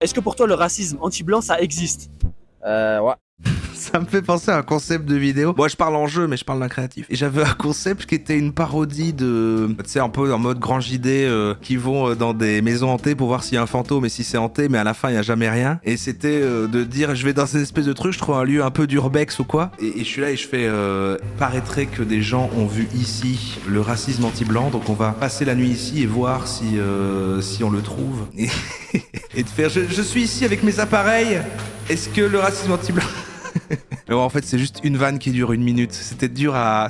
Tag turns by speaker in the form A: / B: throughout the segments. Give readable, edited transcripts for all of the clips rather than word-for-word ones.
A: Est-ce que pour toi, le racisme anti-blanc, ça existe?
B: Ouais.
C: Ça me fait penser à un concept de vidéo. Moi, je parle en jeu, mais je parle d'un créatif. Et j'avais un concept qui était une parodie de... Tu sais, un peu en mode grand JD, qui vont dans des maisons hantées pour voir s'il y a un fantôme et si c'est hanté, mais à la fin, il n'y a jamais rien. Et c'était de dire, je vais dans cette espèce de truc, je trouve un lieu un peu d'urbex ou quoi. Et je suis là et je fais... paraîtrait que des gens ont vu ici le racisme anti-blanc, donc on va passer la nuit ici et voir si on le trouve. Et de faire, je suis ici avec mes appareils, est-ce que le racisme anti-blanc... Mais ouais, en fait, c'est juste une vanne qui dure 1 minute. C'était dur à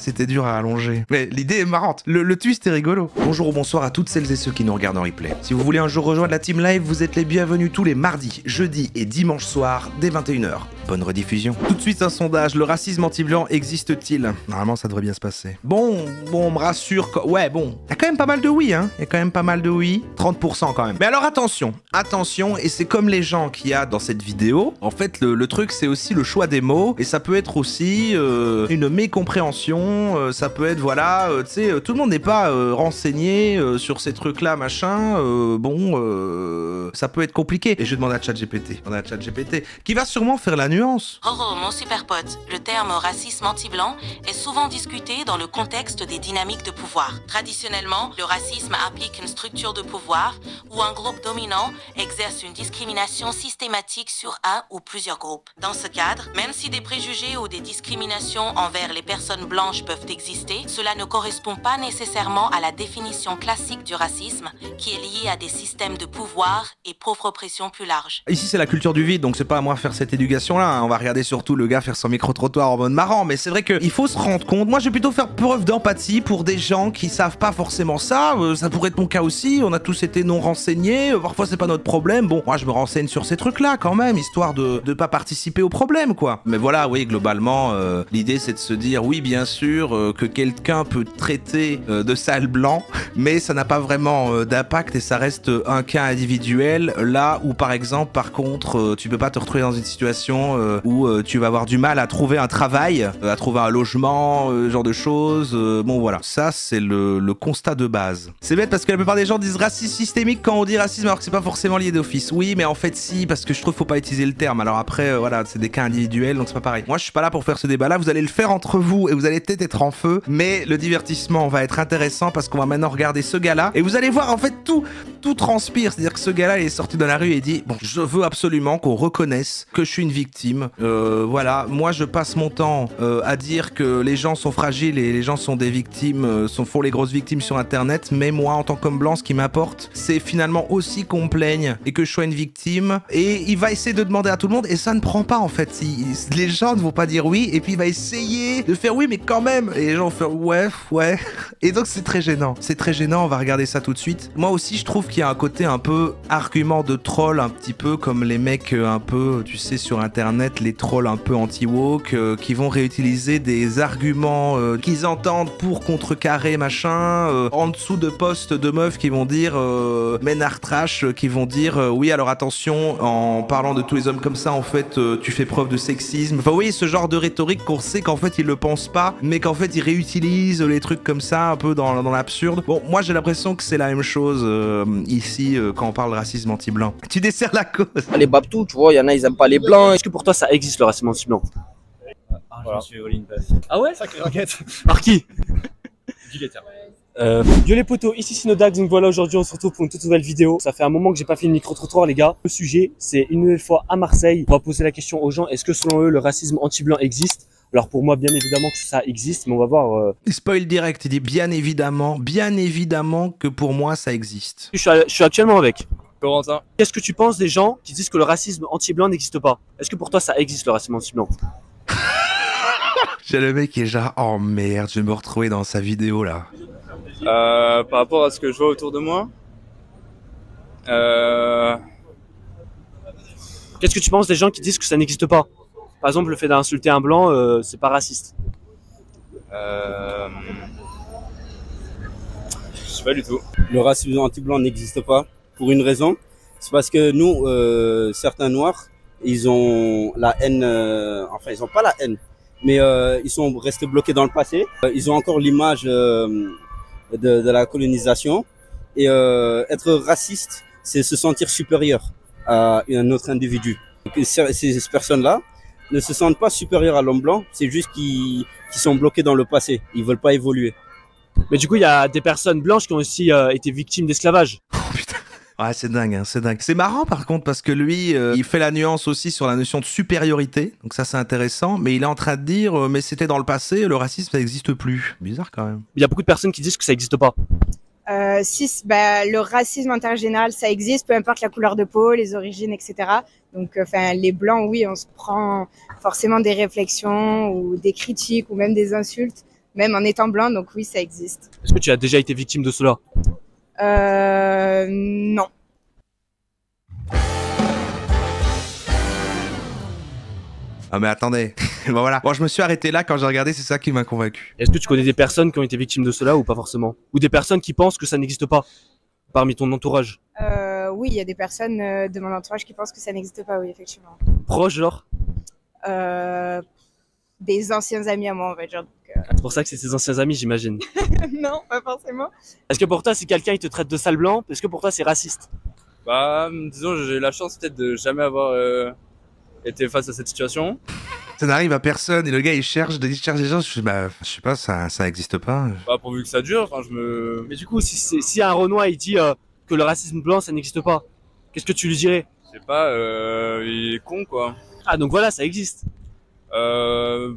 C: allonger. Mais l'idée est marrante. Le twist est rigolo. Bonjour ou bonsoir à toutes celles et ceux qui nous regardent en replay. Si vous voulez un jour rejoindre la team live, vous êtes les bienvenus tous les mardis, jeudis et dimanches soirs dès 21h. Bonne rediffusion. Tout de suite un sondage. Le racisme anti-blanc existe-t-il? Normalement, ça devrait bien se passer. Bon, on me rassure. Ouais, bon. Il y a quand même pas mal de oui, hein. Il y a quand même pas mal de oui. 30% quand même. Mais alors attention. Attention, et c'est comme les gens qu'il y a dans cette vidéo. En fait, le truc, c'est aussi le choix des mots. Et ça peut être aussi une mécompréhension. Ça peut être, voilà, tu sais, tout le monde n'est pas renseigné sur ces trucs-là, machin. Ça peut être compliqué. Et je demande à ChatGPT. On a ChatGPT qui va sûrement faire la nuance.
D: Oh, mon super pote, le terme racisme anti-blanc est souvent discuté dans le contexte des dynamiques de pouvoir. Traditionnellement, le racisme implique une structure de pouvoir où un groupe dominant exerce une discrimination systématique sur un ou plusieurs groupes. Dans ce cadre, même si des préjugés ou des discriminations envers les personnes blanches peuvent exister, cela ne correspond pas nécessairement à la définition classique du racisme qui est liée à des systèmes de pouvoir et pauvre oppression plus larges.
C: Ici, c'est la culture du vide, donc c'est pas à moi de faire cette éducation-là. On va regarder surtout le gars faire son micro-trottoir en mode marrant, mais c'est vrai qu'il faut se rendre compte. Moi, je vais plutôt faire preuve d'empathie pour des gens qui savent pas forcément ça. Ça pourrait être mon cas aussi. On a tous été non renseignés. Parfois, c'est pas notre problème. Bon, moi, je me renseigne sur ces trucs-là quand même, histoire de pas participer au problème, quoi. Mais voilà, oui, globalement, l'idée, c'est de se dire, oui, bien sûr, que quelqu'un peut traiter de sale blanc, mais ça n'a pas vraiment d'impact et ça reste un cas individuel. Là où, par exemple, par contre, tu peux pas te retrouver dans une situation où tu vas avoir du mal à trouver un travail, à trouver un logement, ce genre de choses. Bon voilà, ça c'est le constat de base. C'est bête parce que la plupart des gens disent racisme systémique quand on dit racisme alors que c'est pas forcément lié d'office. Oui, mais en fait si, parce que je trouve qu'il faut pas utiliser le terme. Alors après, voilà, c'est des cas individuels donc c'est pas pareil. Moi je suis pas là pour faire ce débat là, vous allez le faire entre vous et vous allez peut-être être en feu, mais le divertissement va être intéressant parce qu'on va maintenant regarder ce gars là et vous allez voir en fait tout transpire. C'est-à-dire que ce gars là il est sorti dans la rue et dit bon, je veux absolument qu'on reconnaisse que je suis une victime. Voilà, moi je passe mon temps à dire que les gens sont fragiles et les gens sont des victimes, font les grosses victimes sur internet, mais moi en tant qu'homme blanc ce qui m'importe c'est finalement aussi qu'on me plaigne et que je sois une victime, et il va essayer de demander à tout le monde et ça ne prend pas en fait. Les gens ne vont pas dire oui et puis il va essayer de faire oui mais quand même, et les gens vont faire ouais et donc c'est très gênant, on va regarder ça tout de suite. Moi aussi je trouve qu'il y a un côté un peu argument de troll, un petit peu comme les mecs un peu, tu sais, sur internet, les trolls un peu anti-woke qui vont réutiliser des arguments qu'ils entendent pour contrecarrer machin, en dessous de posts de meufs qui vont dire Ménard Trash, qui vont dire oui alors attention, en parlant de tous les hommes comme ça en fait tu fais preuve de sexisme. Enfin oui, ce genre de rhétorique qu'on sait qu'en fait ils le pensent pas mais qu'en fait ils réutilisent les trucs comme ça un peu dans l'absurde. Bon, moi j'ai l'impression que c'est la même chose ici quand on parle de racisme anti-blanc. Tu desserres la cause.
B: Les Babtou, tu vois, il y en a, ils aiment pas les blancs.
A: Est-ce que pour toi, ça existe le racisme anti-blanc?
E: Je me suis volé une passe. Ah ouais, sacrée enquête.
A: Par qui?
E: Dis les termes.
A: Yo les potos, ici Sinodax, donc voilà, aujourd'hui on se retrouve pour une toute nouvelle vidéo. Ça fait un moment que j'ai pas fait une micro-trottoir les gars. Le sujet, c'est une nouvelle fois à Marseille. On va poser la question aux gens, est-ce que selon eux le racisme anti-blanc existe? Alors pour moi, bien évidemment que ça existe, mais on va voir...
C: Il spoil direct, il dit bien évidemment que pour moi ça existe.
A: Je suis actuellement avec.
E: Corentin.
A: Qu'est-ce que tu penses des gens qui disent que le racisme anti-blanc n'existe pas? Est-ce que pour toi ça existe le racisme anti-blanc?
C: J'ai le mec qui est genre oh merde, je vais me retrouver dans sa vidéo là.
E: Par rapport à ce que je vois autour de moi,
A: qu'est-ce que tu penses des gens qui disent que ça n'existe pas? Par exemple, le fait d'insulter un blanc, c'est pas raciste.
E: je sais pas du tout.
F: Le racisme anti-blanc n'existe pas pour une raison. C'est parce que nous, certains noirs, ils ont la haine, enfin ils ont pas la haine, mais ils sont restés bloqués dans le passé. Ils ont encore l'image de la colonisation. Et être raciste, c'est se sentir supérieur. à un autre individu. Donc, ces personnes-là ne se sentent pas supérieures à l'homme blanc, c'est juste qu'ils sont bloqués dans le passé, ils veulent pas évoluer.
A: Mais du coup, il y a des personnes blanches qui ont aussi été victimes d'esclavage.
C: Oh putain. Ouais, c'est dingue, hein, c'est dingue. C'est marrant par contre parce que lui, il fait la nuance aussi sur la notion de supériorité. Donc ça, c'est intéressant. Mais il est en train de dire, mais c'était dans le passé, le racisme, ça n'existe plus. Bizarre quand même.
A: Il y a beaucoup de personnes qui disent que ça n'existe pas.
G: Le racisme intergénéral, ça existe, peu importe la couleur de peau, les origines, etc. Donc, les blancs, oui, on se prend forcément des réflexions ou des critiques ou même des insultes, même en étant blanc. Donc oui, ça existe.
A: Est-ce que tu as déjà été victime de cela?
G: Non.
C: Ah mais attendez, bon voilà. Bon, je me suis arrêté là quand j'ai regardé, c'est ça qui m'a convaincu.
A: Est-ce que tu connais des personnes qui ont été victimes de cela ou pas forcément? Ou des personnes qui pensent que ça n'existe pas parmi ton entourage?
G: Oui, il y a des personnes de mon entourage qui pensent que ça n'existe pas, oui, effectivement.
A: Proche, genre?
G: Des anciens amis à moi, on va dire.
A: C'est pour ça que c'est tes anciens amis, j'imagine.
G: Non, pas forcément.
A: Est-ce que pour toi, si quelqu'un il te traite de sale blanc, est-ce que pour toi c'est raciste?
E: Bah, disons, j'ai la chance peut-être de jamais avoir été face à cette situation.
C: Ça n'arrive à personne et le gars il cherche des gens, je sais pas, ça n'existe pas.
E: Bah, pourvu que ça dure, enfin,
A: Mais du coup, si un Renoir il dit que le racisme blanc ça n'existe pas, qu'est-ce que tu lui dirais?
E: Je sais pas, il est con quoi.
A: Ah donc voilà, ça existe.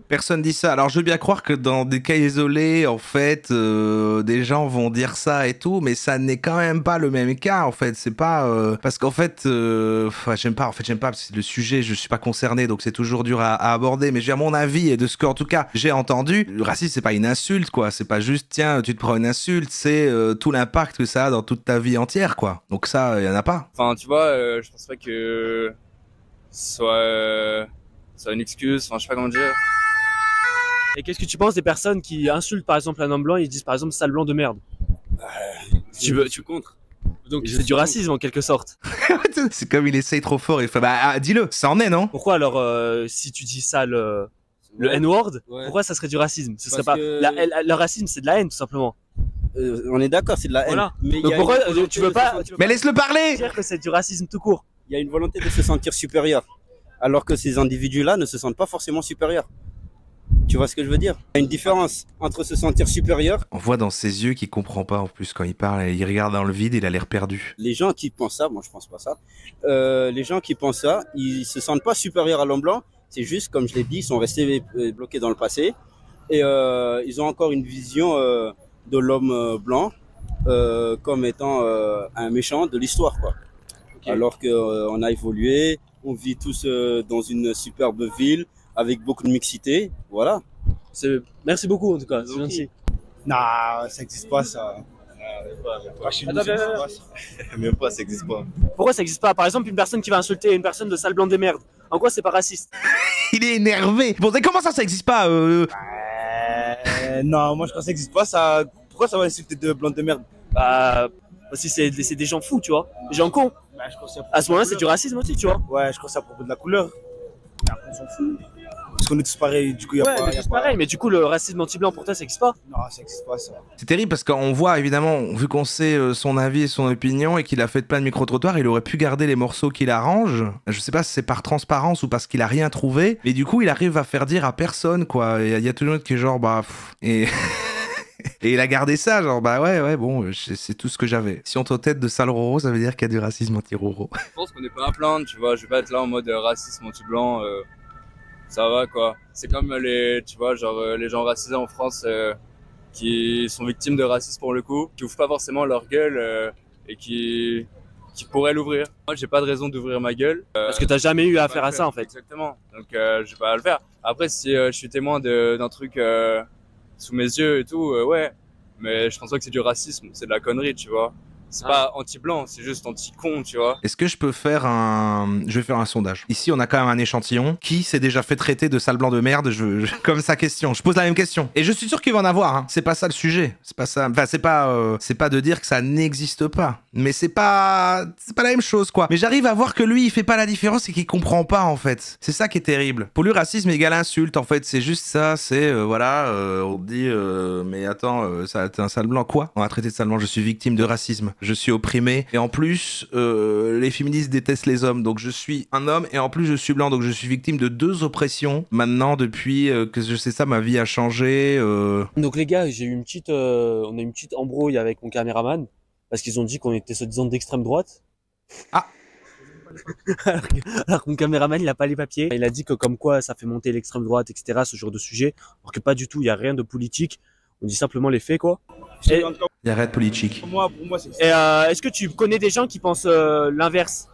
C: Personne dit ça. Alors je veux bien croire que dans des cas isolés, en fait, des gens vont dire ça et tout, mais ça n'est quand même pas le même cas. En fait, c'est pas parce qu'en fait, j'aime pas. En fait, j'aime pas parce que le sujet, je suis pas concerné, donc c'est toujours dur à aborder. Mais j'ai à mon avis et de ce que, en tout cas, j'ai entendu, le racisme c'est pas une insulte, quoi. C'est pas juste tiens, tu te prends une insulte, c'est tout l'impact que ça a dans toute ta vie entière, quoi. Donc ça, y en a pas.
E: Enfin, tu vois, je pense pas que ce soit une excuse, enfin je sais pas comment dire.
A: Et qu'est-ce que tu penses des personnes qui insultent par exemple un homme blanc et ils disent par exemple sale blanc de merde?
F: Tu contre.
A: Donc c'est du racisme en quelque sorte.
C: C'est comme il essaye trop fort, il fait dis-le, ça en est, non?
A: Pourquoi alors si tu dis ça le N-word,
F: Ouais.
A: pourquoi ça serait du racisme? Ce serait
F: Parce
A: pas
F: que-
A: le racisme c'est de la haine tout simplement.
F: On est d'accord, c'est de la haine.
A: Voilà.
F: Mais il
A: Donc
F: y a
A: pourquoi
F: une volonté
A: tu veux
F: de
A: pas
F: se sentir-
C: Mais laisse-le parler!
A: dire que c'est du racisme tout court?
F: Il y a une volonté de se sentir supérieur, alors que ces individus-là ne se sentent pas forcément supérieurs. Tu vois ce que je veux dire? Il y a une différence entre se sentir supérieur.
C: On voit dans ses yeux qu'il comprend pas en plus quand il parle, il regarde dans le vide, il a l'air perdu.
F: Les gens qui pensent ça, moi je pense pas ça. Les gens qui pensent ça, ils se sentent pas supérieurs à l'homme blanc. C'est juste, comme je l'ai dit, ils sont restés bloqués dans le passé et ils ont encore une vision de l'homme blanc comme étant un méchant de l'histoire, quoi.
A: Okay.
F: Alors que on a évolué, on vit tous dans une superbe ville avec beaucoup de mixité, voilà.
A: Merci beaucoup en tout cas, c'est gentil.
H: Non, ça n'existe pas ça.
I: Même pas, ça existe pas.
A: Pourquoi ça existe pas? Par exemple, une personne qui va insulter une personne de sale blanc des merdes. En quoi c'est pas raciste?
C: Il est énervé. Bon, comment ça existe pas
H: Non, moi je pense que ça n'existe pas ça. Pourquoi ça va insulter de blanc de merde?
A: Bah, si c'est des gens fous, tu vois. Des gens cons.
H: Bah, je pense
A: À ce moment-là, c'est du racisme aussi, tu vois.
H: Ouais, je crois que c'est à propos de la couleur. Mais après, on s'en fout. Parce qu'on est tous pareils, du coup, il y a
A: Ouais,
H: pas.
A: mais c'est pareil, mais du coup, le racisme anti-blanc pour toi, ça existe pas?
H: Non, ça n'existe pas ça.
C: C'est terrible parce qu'on voit évidemment, vu qu'on sait son avis et son opinion et qu'il a fait plein de micro-trottoirs, il aurait pu garder les morceaux qu'il arrange. Je sais pas si c'est par transparence ou parce qu'il a rien trouvé. Mais du coup, il arrive à faire dire à personne, quoi. Il y a tout le monde qui est genre, et... Et il a gardé ça, genre, ouais, bon, c'est tout ce que j'avais. Si on te tête de sale roro, ça veut dire qu'il y a du racisme anti-roro.
E: Je pense qu'on n'est pas à plaindre, tu vois, je vais pas être là en mode racisme anti-blanc, ça va quoi. C'est comme tu vois, genre les gens racisés en France qui sont victimes de racisme pour le coup, qui ouvrent pas forcément leur gueule et qui pourraient l'ouvrir. Moi, j'ai pas de raison d'ouvrir ma gueule.
A: Parce que t'as jamais eu affaire à ça, en fait.
E: Exactement. Donc, je vais pas le faire. Après, si je suis témoin d'un truc sous mes yeux et tout, ouais. Mais je pense pas que c'est du racisme, c'est de la connerie, tu vois. C'est pas anti-blanc, c'est juste anti-con, tu vois.
C: Est-ce que je peux faire je vais faire un sondage. Ici, on a quand même un échantillon. Qui s'est déjà fait traiter de sale blanc de merde? Comme sa question. Je pose la même question. Et je suis sûr qu'il va en avoir, hein. C'est pas ça le sujet. C'est pas ça. Enfin, c'est pas de dire que ça n'existe pas. Mais c'est pas la même chose, quoi. Mais j'arrive à voir que lui, il fait pas la différence et qu'il comprend pas, en fait. C'est ça qui est terrible. Pour lui, racisme égale insulte, en fait. C'est juste ça. C'est, voilà, on te dit, mais attends, t'es un sale blanc. Quoi? On a traité de sale blanc, je suis victime de racisme. je suis opprimé. Et en plus, les féministes détestent les hommes. Donc je suis un homme et en plus je suis blanc. Donc je suis victime de 2 oppressions. Maintenant, depuis que je sais ça, ma vie a changé.
A: Donc les gars, j'ai eu une petite, on a eu une petite embrouille avec mon caméraman parce qu'ils ont dit qu'on était soi-disant d'extrême droite.
C: Ah.
A: alors que mon caméraman il a pas les papiers. Il a dit que comme quoi ça fait monter l'extrême droite, etc. Ce genre de sujet. Alors que pas du tout, il y a rien de politique. On dit simplement les faits quoi.
C: Il y a rien de politique.
H: Pour moi, c'est...
A: Et est-ce que tu connais des gens qui pensent l'inverse,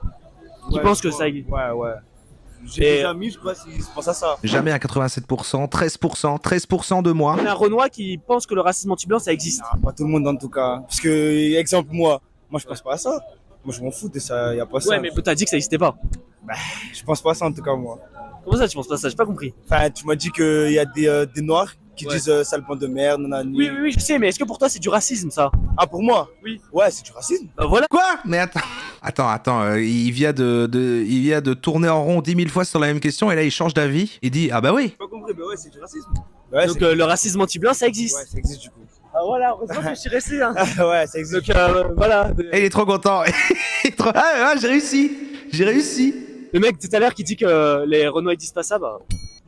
A: qui pensent que ça existe?
H: Ouais. J'ai des amis, je crois, ils pensent à ça.
C: Jamais à 87%, 13% de moi.
A: On a un Renoir qui pense que le racisme anti-blanc ça existe.
H: Non, pas tout le monde en tout cas. Parce que, exemple, moi je pense pas à ça. Moi je m'en fous de ça, y a pas ça.
A: Ouais, mais t'as dit que ça existait pas.
H: Bah, je pense pas à ça en tout cas, moi.
A: Comment ça tu penses pas ça? J'ai pas compris.
H: Enfin, tu m'as dit qu'il y a des noirs qui disent sale bande de merde, nanani.
A: Oui, je sais, mais est-ce que pour toi c'est du racisme ça?
H: Ah, pour moi?
A: Oui.
H: Ouais, c'est du racisme.
A: Voilà.
C: Quoi? Mais attends, il vient de tourner en rond 10 000 fois sur la même question et là il change d'avis. Il dit ah bah oui.
H: J'ai pas compris, mais ouais, c'est du racisme. Ouais,
A: donc le racisme anti-blanc ça existe.
H: Ouais, ça existe du coup.
A: Ah voilà, heureusement que je suis resté. Hein.
H: Ouais, ça existe.
A: Donc voilà.
C: Et il est trop content. Ah, j'ai réussi.
A: Le mec tout à l'heure qui dit que les Renois ils disent pas ça,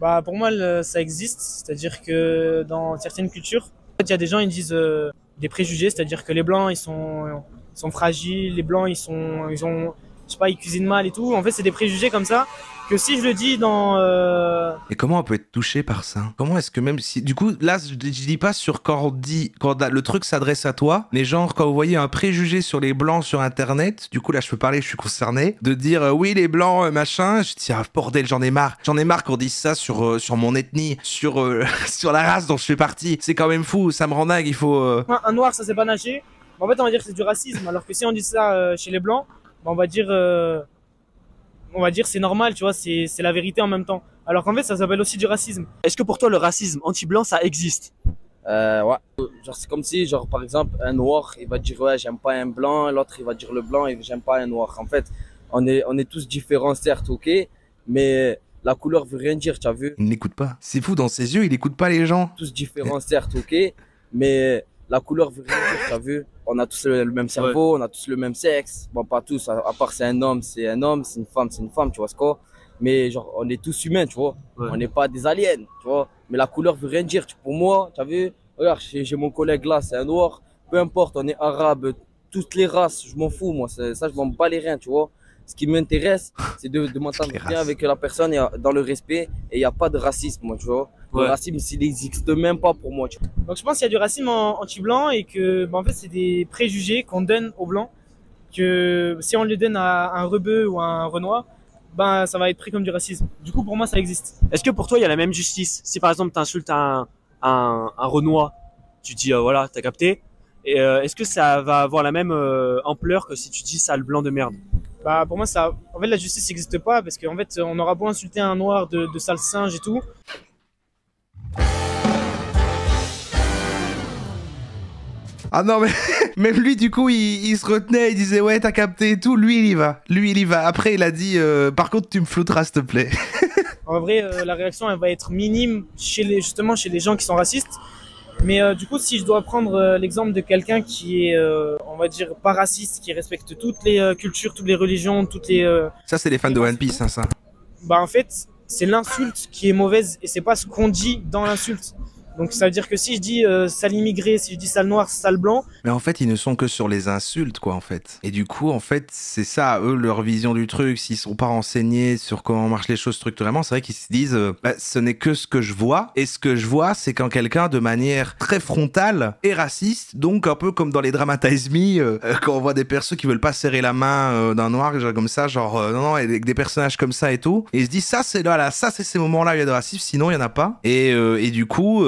J: Bah pour moi ça existe, c'est-à-dire que dans certaines cultures, en fait, il y a des gens ils disent des préjugés, c'est-à-dire que les blancs ils sont fragiles, les blancs ils ont je sais pas, ils cuisinent mal et tout. En fait, c'est des préjugés comme ça que si je le dis dans
C: Et comment on peut être touché par ça? Comment est-ce que même si du coup là je dis pas sur quand le truc s'adresse à toi, mais genre quand vous voyez un préjugé sur les blancs sur internet, du coup là je peux parler, je suis concerné de dire oui les blancs machin, je dis ah bordel, j'en ai marre qu'on dise ça sur mon ethnie, sur la race dont je fais partie. C'est quand même fou, ça me rend dingue, il faut
J: un noir ça sait pas nager. En fait, on va dire que c'est du racisme, alors que si on dit ça chez les blancs, on va dire c'est normal, tu vois, c'est la vérité en même temps. Alors qu'en fait, ça s'appelle aussi du racisme.
A: Est-ce que pour toi le racisme anti-blanc ça existe?
B: Ouais. Genre c'est comme si, genre par exemple, un noir, il va dire ouais j'aime pas un blanc, l'autre il va dire le blanc et j'aime pas un noir. En fait, on est tous différents certes, ok, mais la couleur veut rien dire, tu as vu?
C: Il n'écoute pas. C'est fou, dans ses yeux, il écoute pas les gens.
B: Tous différents certes, ok, mais la couleur veut rien dire, tu as vu? On a tous le même cerveau, on a tous le même sexe. Bon, pas tous, à part c'est un homme, c'est une femme, c'est une femme, tu vois ce quoi. Mais genre, on est tous humains, tu vois. Ouais. On n'est pas des aliens, tu vois. Mais la couleur veut rien dire. Pour moi, tu as vu? Regarde, j'ai mon collègue là, c'est un noir. Peu importe, on est arabe, toutes les races, je m'en fous, moi. Ça, je m'en bats les reins, tu vois. Ce qui m'intéresse, c'est de m'entendre bien avec la personne et dans le respect. Et il n'y a pas de racisme, moi, tu vois. Ouais. Le racisme, il n'existe même pas pour moi, tu vois.
J: Donc je pense qu'il y a du racisme anti-blanc et que, en fait, c'est des préjugés qu'on donne aux blancs. Que si on les donne à un rebeu ou à un Renoir, ça va être pris comme du racisme. Du coup, pour moi, ça existe.
A: Est-ce que pour toi, il y a la même justice? Si par exemple, tu insultes un Renoir, tu dis voilà, t'as capté. Et est-ce que ça va avoir la même ampleur que si tu dis sale blanc de merde?
J: Pour moi, en fait, la justice n'existe pas parce qu'en fait, on aura beau insulter un noir de sale singe et tout.
C: Ah non mais même lui du coup il se retenait, il disait ouais t'as capté et tout, lui il y va. Après il a dit par contre tu me flouteras s'il te plaît.
J: En vrai la réaction elle va être minime justement chez les gens qui sont racistes. Mais du coup si je dois prendre l'exemple de quelqu'un qui est on va dire pas raciste, qui respecte toutes les cultures, toutes les religions, toutes les...
C: Ça c'est les fans de One Piece hein, ça.
J: En fait c'est l'insulte qui est mauvaise et c'est pas ce qu'on dit dans l'insulte. Donc ça veut dire que si je dis sale immigré, si je dis sale noir, sale blanc...
C: Mais en fait, ils ne sont que sur les insultes, quoi, en fait. Et du coup, en fait, c'est ça, eux, leur vision du truc. S'ils sont pas renseignés sur comment marchent les choses structurellement, c'est vrai qu'ils se disent ce n'est que ce que je vois. Et ce que je vois, c'est quand quelqu'un, de manière très frontale, est raciste. Donc, un peu comme dans les Dramatize Me, quand on voit des persos qui veulent pas serrer la main d'un noir, genre comme ça, genre non, avec des personnages comme ça et tout. Et ils se disent ça, c'est ces moments-là où il y a de racisme, sinon il y en a pas. Et du coup...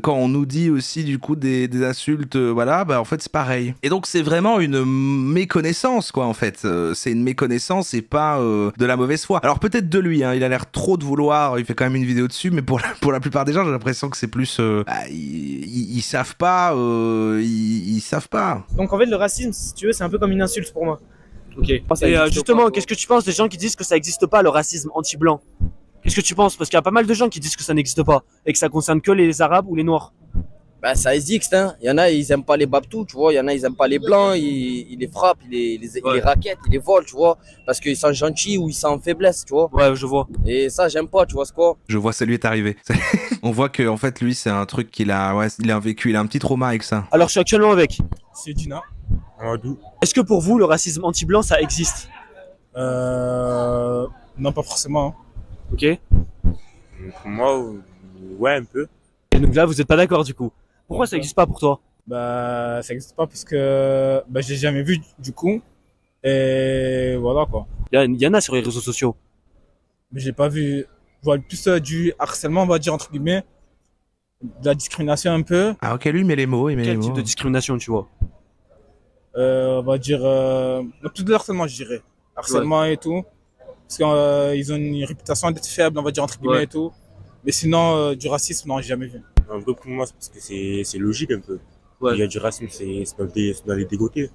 C: quand on nous dit aussi du coup des insultes, en fait c'est pareil. Et donc c'est vraiment une méconnaissance quoi en fait. C'est une méconnaissance et pas de la mauvaise foi. Alors peut-être de lui, hein, il a l'air trop de vouloir, il fait quand même une vidéo dessus, mais pour la plupart des gens j'ai l'impression que c'est plus ils savent pas, ils savent pas.
J: Donc en fait le racisme si tu veux c'est un peu comme une insulte pour moi.
A: Ok. Et justement qu'est-ce que tu penses des gens qui disent que ça existe pas le racisme anti-blanc? Qu'est-ce que tu penses? Parce qu'il y a pas mal de gens qui disent que ça n'existe pas et que ça concerne que les Arabes ou les Noirs.
B: Bah, ça existe, hein. Il y en a, ils aiment pas les babtous, tu vois. Il y en a, ils aiment pas les blancs, ils les frappent, ils les raquettent, ils les volent, tu vois. Parce qu'ils sont gentils ou ils sont en faiblesse, tu vois.
A: Ouais, je vois.
B: Et ça, j'aime pas, tu vois ce quoi.
C: Je vois, ça lui est arrivé. On voit que en fait, lui, c'est un truc qu'il a, ouais, il a vécu, il a un petit trauma avec ça.
A: Alors, je suis actuellement avec.
H: C'est Dina. Amadou.
A: Est-ce que pour vous, le racisme anti-blanc, ça existe?
H: Non, pas forcément.
A: Ok.
H: Pour moi, ouais, un peu.
A: Et donc là, vous êtes pas d'accord du coup. Pourquoi ça existe pas pour toi?
H: Bah, ça existe pas parce que bah, j'ai jamais vu du coup. Et voilà quoi.
A: Il y en a sur les réseaux sociaux.
H: Mais j'ai pas vu. Je vois plus du harcèlement, on va dire, entre guillemets. De la discrimination un peu.
C: Ah ok, lui, il met les mots, il met les
A: Quel
C: mots.
A: type de discrimination, tu vois?
H: On va dire. Plus de harcèlement, je dirais. Harcèlement et tout. Parce qu'ils ont une réputation d'être faibles, on va dire, entre guillemets et tout. Mais sinon, du racisme, non, j'ai jamais vu.
K: Un peu pour moi, c'est parce que c'est logique un peu.
A: Ouais.
K: Il y a du racisme, c'est dans les deux côtés.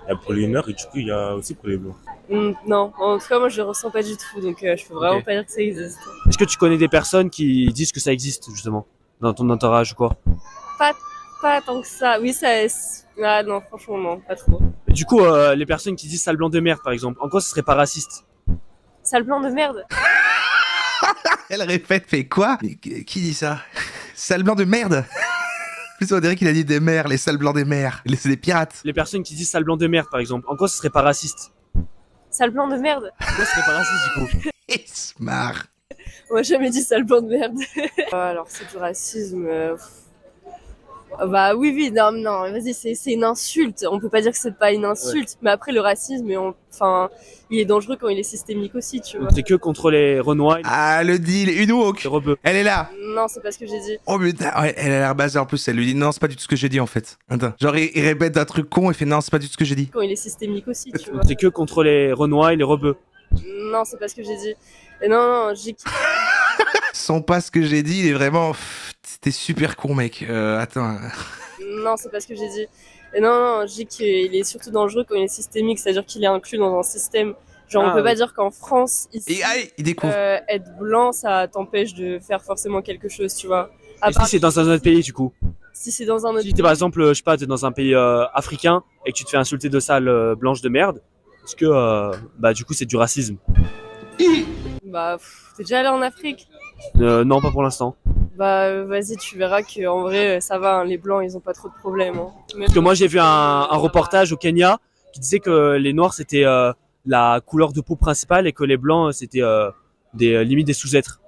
K: Il y a pour les noirs et du coup, il y a aussi pour les blancs.
L: Non, en tout cas, moi, je le ressens pas du tout, donc je peux vraiment pas dire que ça existe.
A: Est-ce que tu connais des personnes qui disent que ça existe, justement, dans ton entourage ou quoi?
L: Pas tant que ça. Oui, ça. Ah non, franchement, non, pas trop.
A: Et du coup, les personnes qui disent sale blanc de merde, par exemple, en quoi ce serait pas raciste?
L: Sale blanc de merde.
C: Elle répète, fait quoi? Mais qui dit ça? Sale blanc de merde. Plus on dirait qu'il a dit des mers, les sales blancs des mers. C'est des pirates.
A: Les personnes qui disent sale blanc de merde, par exemple, en quoi ce serait pas raciste?
L: Sale blanc de merde.
A: En quoi ce serait pas raciste, du coup?
C: Il se marre.
L: On m'a jamais dit sale blanc de merde. Alors, c'est du racisme. Bah oui, non, vas-y, c'est une insulte. On peut pas dire que c'est pas une insulte. Ouais. Mais après, le racisme, il est dangereux quand il est systémique aussi, tu vois.
A: C'est que contre les Renois.
C: Ah, le deal, une woke. Elle est là.
L: Non, c'est pas ce que j'ai dit.
C: Oh putain, ouais, elle a l'air basée en plus. Elle lui dit non, c'est pas du tout ce que j'ai dit en fait. Attends. Genre, il répète un truc con et fait non, c'est pas du tout ce que j'ai dit.
L: Quand il est systémique aussi, tu vois.
A: C'est que contre les Renois et les rebeux.
L: Non, c'est pas ce que j'ai dit. Et non, j'ai.
C: Sans pas ce que j'ai dit, il est vraiment. C'était super con, mec. Attends.
L: Non, c'est pas ce que j'ai dit. Et non, je dis qu'il est surtout dangereux quand il est systémique, c'est-à-dire qu'il est inclus dans un système. Genre, on peut pas dire qu'en France, ici,
C: il découvre.
L: être blanc, ça t'empêche de faire forcément quelque chose, tu vois.
A: Et si c'est dans un autre pays, du coup?
L: Si c'est dans un autre
A: pays. Si t'es par exemple, je sais pas, t'es dans un pays africain et que tu te fais insulter de sale blanche de merde, est-ce que, bah, du coup, c'est du racisme?
L: Bah, t'es déjà allé en Afrique?
A: Non, pas pour l'instant.
L: Bah, vas-y, tu verras qu'en vrai, ça va, hein, les blancs, ils ont pas trop de problèmes. Hein.
A: Parce que moi, j'ai vu un reportage au Kenya qui disait que les noirs, c'était la couleur de peau principale et que les blancs, c'était limite des sous-êtres.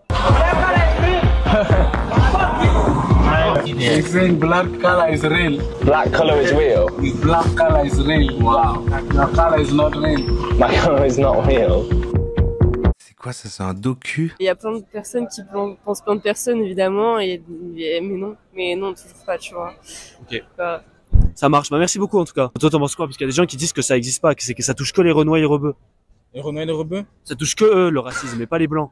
M: He's saying black color is real. Black color is real? Black color is real. Wow. Your color is not real. My color is not real.
C: C'est quoi ça? C'est un docu?
L: Il y a plein de personnes qui pensent plein de personnes, évidemment, mais non, toujours pas, tu vois.
A: Ok. Ça marche. Bah, merci beaucoup en tout cas. Toi, t'en penses quoi? Parce qu'il y a des gens qui disent que ça existe pas, que ça touche que les Renois et les rebeux.
H: Les Renois et les rebeux?
A: Ça touche que eux, le racisme, mais pas les blancs.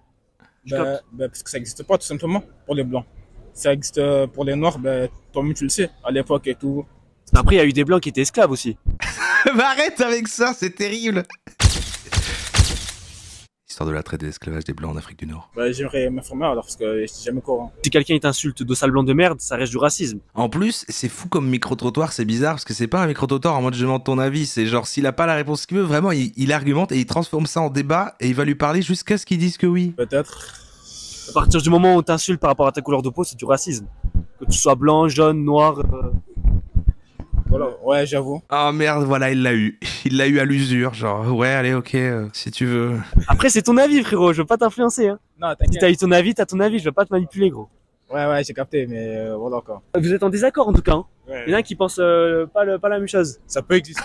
H: Parce que ça existe pas, tout simplement, pour les blancs. Ça existe pour les noirs, toi-même tu le sais, à l'époque et tout.
A: Après, il y a eu des blancs qui étaient esclaves aussi.
C: Mais arrête avec ça, c'est terrible. Histoire de la traite de l'esclavage des blancs en Afrique du Nord.
H: J'aimerais m'informer alors, parce que je suis jamais au courant.
A: Si quelqu'un t'insulte de sale blanc de merde, ça reste du racisme.
C: En plus, c'est fou comme micro-trottoir, c'est bizarre, parce que c'est pas un micro-trottoir en mode je demande ton avis, c'est genre s'il a pas la réponse qu'il veut, vraiment, il argumente et il transforme ça en débat et il va lui parler jusqu'à ce qu'il dise que oui.
H: Peut-être.
A: À partir du moment où on t'insulte par rapport à ta couleur de peau, c'est du racisme. Que tu sois blanc, jaune, noir.
H: Voilà, ouais, j'avoue.
C: Oh merde, voilà, il l'a eu. Il l'a eu à l'usure, genre, ouais, allez, ok, si tu veux.
A: Après, c'est ton avis, frérot, je veux pas t'influencer. Hein.
H: Non, t'inquiète.
A: Si t'as eu ton avis, t'as ton avis, je veux pas te manipuler, gros.
H: Ouais, j'ai capté, mais voilà encore.
A: Vous êtes en désaccord en tout cas. Hein.
H: Ouais.
A: Il y en a qui pensent pas la même chose.
K: Ça peut exister.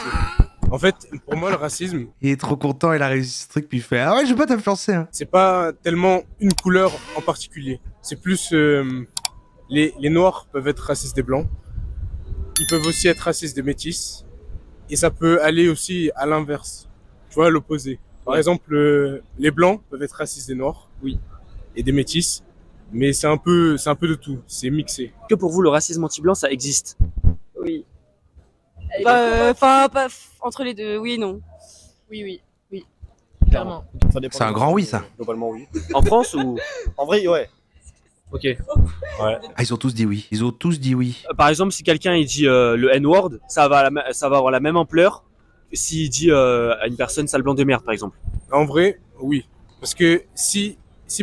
K: En fait, pour moi, le racisme...
C: Il est trop content, il a réussi ce truc, puis il fait « Ah ouais, je veux pas t'influencer. Hein. »
K: C'est pas tellement une couleur en particulier. C'est plus... les noirs peuvent être racistes des blancs. Ils peuvent aussi être racistes des métis. Et ça peut aller aussi à l'inverse. Tu vois, l'opposé. Par exemple, les blancs peuvent être racistes des noirs.
A: Oui.
K: Et des métis. Mais c'est un peu de tout. C'est mixé.
A: Que pour vous, le racisme anti-blanc, ça existe?
L: Oui. Entre les deux, oui et non. Oui.
N: Clairement.
C: C'est un grand oui, ça.
N: Globalement, oui.
A: En France ou?
N: En vrai, ouais.
A: Ok.
I: Ouais.
C: Ah, ils ont tous dit oui. Ils ont tous dit oui.
A: Par exemple, si quelqu'un il dit le N-word, ça va avoir la même ampleur que s'il dit à une personne sale blanc de merde, par exemple.
K: En vrai, oui. Parce que si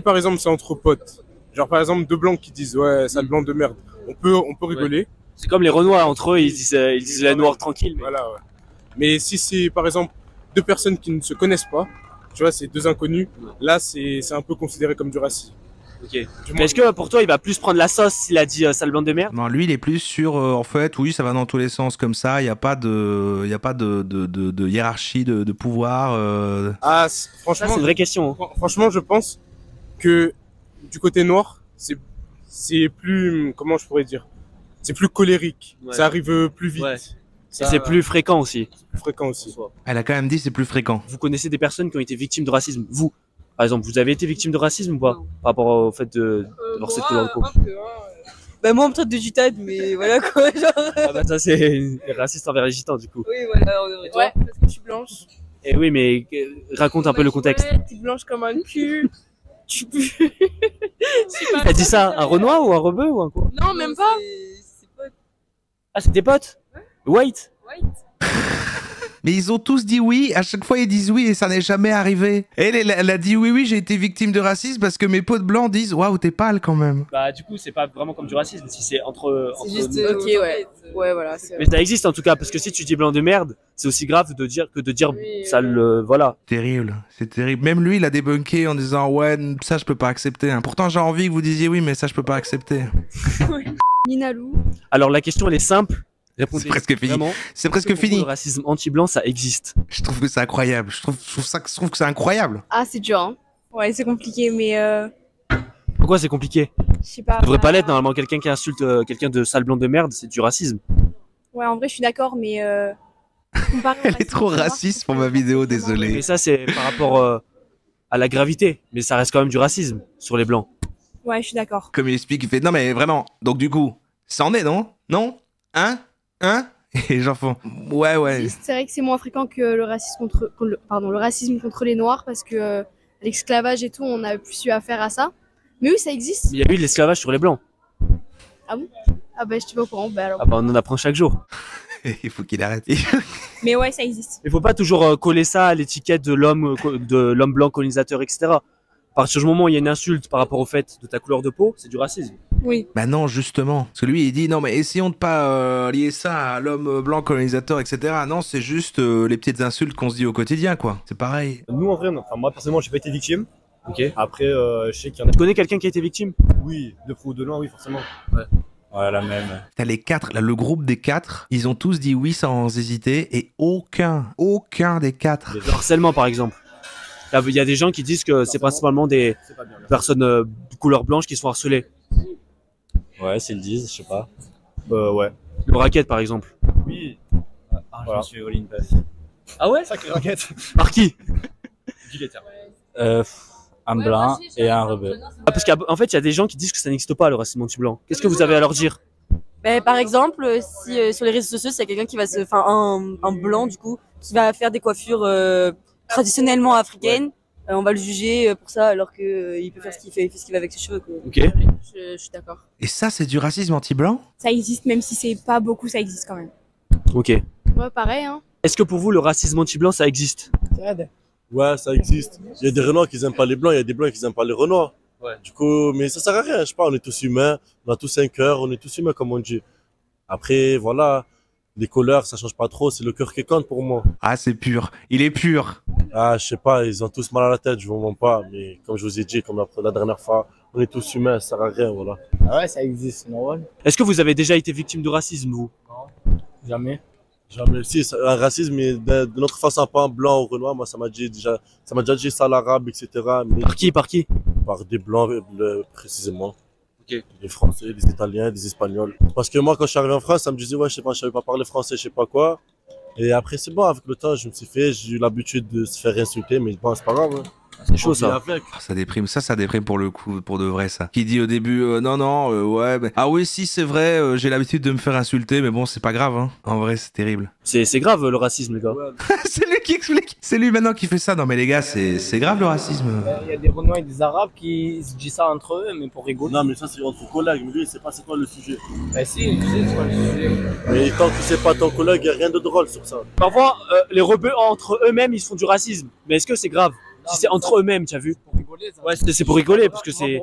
K: par exemple c'est entre potes, genre par exemple deux blancs qui disent ouais sale blanc de merde, on peut rigoler.
A: C'est comme les Renois entre eux, ils disent le N-word tranquille.
K: Voilà, ouais. Mais si c'est par exemple deux personnes qui ne se connaissent pas, tu vois, c'est deux inconnus, là c'est un peu considéré comme du racisme.
A: Ok. Mais est-ce que pour toi il va plus prendre la sauce s'il a dit sale blanc de merde?
C: Non, lui, il est plus sur, en fait, oui, ça va dans tous les sens comme ça. Il n'y a pas de hiérarchie de pouvoir.
K: Ah, franchement,
A: c'est une vraie question.
K: Franchement, je pense que du côté noir, c'est plus, comment je pourrais dire, c'est plus colérique.
A: Ouais.
K: Ça arrive plus vite.
A: Ouais. Et c'est plus fréquent aussi.
K: Plus fréquent aussi.
C: Elle a quand même dit c'est plus fréquent.
A: Vous connaissez des personnes qui ont été victimes de racisme? Vous, par exemple, vous avez été victime de racisme ou pas? Par rapport au fait de leur cette couleur de peau?
N: Bah moi on me traite de gitane, mais voilà quoi, genre...
A: Ah bah ça c'est raciste envers les gitans du coup.
N: Oui voilà, on devrait... Ouais, parce que je suis blanche.
A: Et oui mais raconte un peu le contexte.
L: Ouais, t'es blanche comme un cul. Tu pues.
A: T'as dit ça un Renoir ou un rebeu ou un quoi?
L: Non, même pas.
A: Ah c'est tes potes? White?
C: Mais ils ont tous dit oui, à chaque fois ils disent oui et ça n'est jamais arrivé. Elle a dit oui, j'ai été victime de racisme parce que mes potes blancs disent waouh, t'es pâle quand même.
A: Bah du coup c'est pas vraiment comme du racisme si c'est entre
N: juste
A: nous.
N: ok ouais. Ouais voilà.
A: Mais ça existe en tout cas parce que si tu dis blanc de merde, c'est aussi grave de dire ça le voilà.
C: Terrible, c'est terrible. Même lui il a débunké en disant ouais ça je peux pas accepter. Hein. Pourtant j'ai envie que vous disiez oui mais ça je peux pas accepter.
G: Nina Lou.
A: Alors la question elle est simple.
C: C'est presque fini. C'est presque fini.
A: Le racisme anti-blanc, ça existe.
C: Je trouve que c'est incroyable. Je trouve que c'est incroyable.
G: Ah, c'est dur, hein. Ouais, c'est compliqué, mais
A: Pourquoi c'est compliqué?
G: je sais pas.
A: Ça devrait pas l'être, normalement. Quelqu'un qui insulte quelqu'un de sale blanc de merde, c'est du racisme.
G: Ouais, en vrai, je suis d'accord, mais
C: Elle est trop raciste pour ma vidéo, désolé.
A: Mais ça, c'est par rapport à la gravité. Mais ça reste quand même du racisme sur les blancs.
G: Ouais, je suis d'accord.
C: Comme il explique, il fait non mais vraiment. Donc du coup, ça en est non? Non? Hein? Et les gens font ouais.
G: C'est vrai que c'est moins fréquent que le racisme le racisme contre les Noirs parce que l'esclavage et tout, on a plus eu affaire à ça. Mais oui, ça existe.
A: Il y a eu de l'esclavage sur les blancs.
G: Ah bon? Ah bah je suis pas au courant. Bah alors.
A: Ah bah on en apprend chaque jour.
C: Il faut qu'il arrête.
G: Mais ouais, ça existe.
A: Il faut pas toujours coller ça à l'étiquette de l'homme blanc colonisateur, etc. À partir du moment où il y a une insulte par rapport au fait de ta couleur de peau, c'est du racisme.
G: Oui.
C: Bah non, justement. Parce que lui, il dit non, mais essayons de pas lier ça à l'homme blanc colonisateur, etc. Non, c'est juste les petites insultes qu'on se dit au quotidien, quoi. C'est pareil.
O: Nous, en vrai, non. Enfin, moi, personnellement, j'ai pas été victime.
A: Ok.
O: Après, je sais qu'il y en a.
A: Tu connais quelqu'un qui a été victime?
O: Oui, de près ou de loin, oui, forcément.
A: Ouais.
O: Ouais, la même.
C: T'as les 4, là, le groupe des 4, ils ont tous dit oui sans hésiter et aucun des 4.
A: Le harcèlement, par exemple. Il y a des gens qui disent que c'est principalement des personnes de couleur blanche qui se font harceler.
O: Ouais, s'ils le disent, je sais pas. Ouais.
A: Le racket, par exemple.
O: Oui. Ah,
A: Voilà.
O: je me suis volé une puff.
A: Ah ouais?
O: Sacré raquette.
A: Par qui?
O: Un blanc et un rebeu.
A: Ah, parce qu'en fait, il y a des gens qui disent que ça n'existe pas, le racisme anti-blanc. Qu'est-ce que vous avez à leur dire?
N: Bah, par exemple, si sur les réseaux sociaux, s'il y a quelqu'un qui va un blanc du coup, qui va faire des coiffures traditionnellement africaines, on va le juger pour ça alors que il peut faire ce qu'il fait, il fait ce qu'il veut avec ses cheveux. Quoi.
A: Ok.
N: Je suis d'accord.
C: Et ça, c'est du racisme anti-blanc?
G: Ça existe, même si c'est pas beaucoup, ça existe quand même.
A: Ok.
G: Ouais, pareil, hein.
A: Est-ce que pour vous, le racisme anti-blanc, ça existe?
I: Ouais, ça existe. Il y a des Renois qui aiment pas les Blancs, il y a des Blancs qui aiment pas les Renois.
A: Ouais.
I: Du coup, mais ça sert à rien. Je sais pas, on est tous humains, on a tous un cœur, on est tous humains comme on dit. Après, voilà, les couleurs, ça change pas trop, c'est le cœur qui compte pour moi.
C: Ah, c'est pur. Il est pur.
I: Ah, je sais pas, ils ont tous mal à la tête, je vous mens pas, mais comme je vous ai dit, comme la dernière fois, on est tous humains, ça sert à rien, voilà.
O: Ah ouais, ça existe, c'est normal.
A: Est-ce que vous avez déjà été victime de racisme, vous?
O: Jamais.
I: Jamais. Si, un racisme, mais de notre façon, pas un blanc ou renoir, moi, ça m'a déjà dit ça à l'arabe, etc. Mais
A: Par qui?
I: Par des blancs, précisément.
A: Ok.
I: Les Français, les Italiens, les Espagnols. Parce que moi, quand je suis arrivé en France, ça me disait, ouais, je sais pas, je savais pas parler français, je sais pas quoi. Et après, c'est bon, avec le temps, je me suis fait, j'ai eu l'habitude de se faire insulter, mais bon, c'est pas grave. Hein.
A: C'est chaud ça.
C: Ça déprime, ça déprime pour le coup, pour de vrai ça. Qui dit au début, non, ouais, mais... ah oui, si c'est vrai, j'ai l'habitude de me faire insulter, mais bon, c'est pas grave, hein. En vrai, c'est terrible.
A: C'est grave le racisme, les gars.
C: C'est lui qui explique. C'est lui maintenant qui fait ça. Non mais les gars, c'est grave le racisme.
J: Il y a des Renois et des Arabes qui se disent ça entre eux, mais pour rigoler.
I: Non, mais ça c'est entre collègues, mais lui il sait pas c'est quoi le sujet.
J: Bah si, il sait c'est quoi le sujet.
I: Mais quand tu sais pas ton collègue, il n'y a rien de drôle sur ça.
A: Parfois, les rebeux entre eux-mêmes, ils se font du racisme. Mais est-ce que c'est grave? Si c'est entre eux-mêmes, tu as vu? Ouais, c'est pour rigoler, parce que c'est...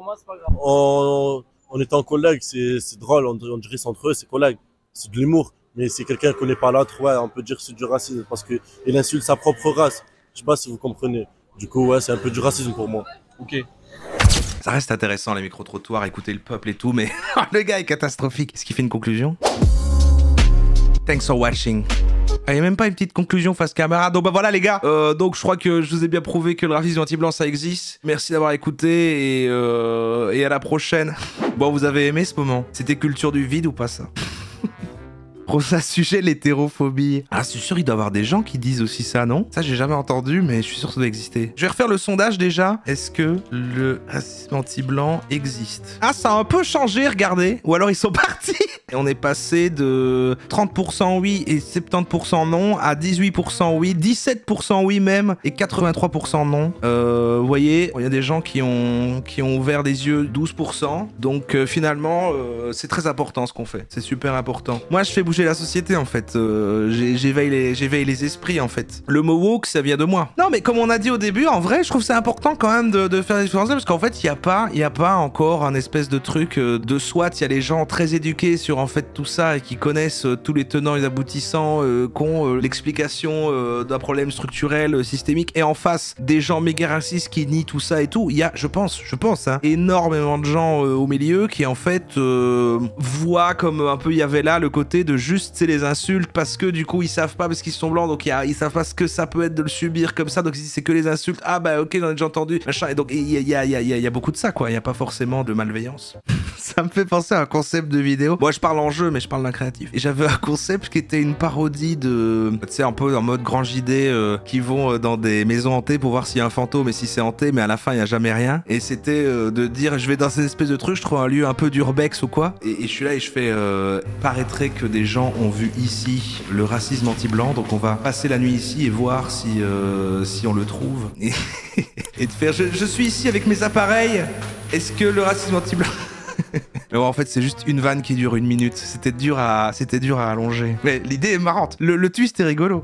I: On est en collègue, c'est drôle, on dirait c'est entre eux, c'est collègue. C'est de l'humour. Mais si quelqu'un connaît pas l'autre, ouais, on peut dire que c'est du racisme parce que il insulte sa propre race. Je sais pas si vous comprenez. Du coup, ouais, c'est un peu du racisme pour moi.
A: Ok.
C: Ça reste intéressant les micro-trottoirs, écouter le peuple et tout, mais le gars est catastrophique. Est-ce qu'il fait une conclusion? Thanks for watching. Il n'y a même pas une petite conclusion face caméra. Donc bah voilà les gars, donc je crois que je vous ai bien prouvé que le racisme anti-blanc ça existe. Merci d'avoir écouté et à la prochaine. Bon, vous avez aimé ce moment? C'était culture du vide ou pas ça? Prochain sujet, l'hétérophobie. Ah, c'est sûr, il doit y avoir des gens qui disent aussi ça, non? Ça, j'ai jamais entendu, mais je suis sûr que ça doit exister. Je vais refaire le sondage déjà. Est-ce que le racisme anti-blanc existe? Ah, ça a un peu changé, regardez. Ou alors ils sont partis. Et on est passé de 30% oui et 70% non à 18% oui, 17% oui même et 83% non. Vous voyez, il y a des gens qui ont ouvert les yeux 12%. Donc finalement, c'est très important ce qu'on fait. C'est super important. Moi, je fais bouger la société en fait. J'éveille les esprits en fait. Le mot woke, ça vient de moi. Non, mais comme on a dit au début, en vrai, je trouve c'est important quand même de faire la différence parce qu'en fait, il y a pas encore un espèce de truc de soit il y a les gens très éduqués sur en fait tout ça et qui connaissent tous les tenants et les aboutissants, qui ont l'explication d'un problème structurel systémique et en face des gens méga racistes qui nient tout ça et tout. Il y a, je pense, hein, énormément de gens au milieu qui en fait voient comme un peu il y avait là le côté de juste c'est les insultes parce que du coup ils savent pas parce qu'ils sont blancs donc ils savent pas ce que ça peut être de le subir comme ça donc ils disent c'est que les insultes, ah bah ok j'en ai déjà entendu machin et donc il y a beaucoup de ça quoi, il y a pas forcément de malveillance. Ça me fait penser à un concept de vidéo. Moi je parle en jeu mais je parle d'un créatif et j'avais un concept qui était une parodie de, tu sais, un peu en mode grand JD qui vont dans des maisons hantées pour voir s'il y a un fantôme et si c'est hanté mais à la fin il y a jamais rien et c'était de dire je vais dans cette espèce de truc, je trouve un lieu un peu d'urbex ou quoi et je suis là et je fais paraîtrait que des gens ont vu ici le racisme anti-blanc donc on va passer la nuit ici et voir si on le trouve et de faire je suis ici avec mes appareils, est-ce que le racisme anti-blanc mais bon, en fait c'est juste une vanne qui dure 1 minute, c'était dur à allonger mais l'idée est marrante, le twist est rigolo.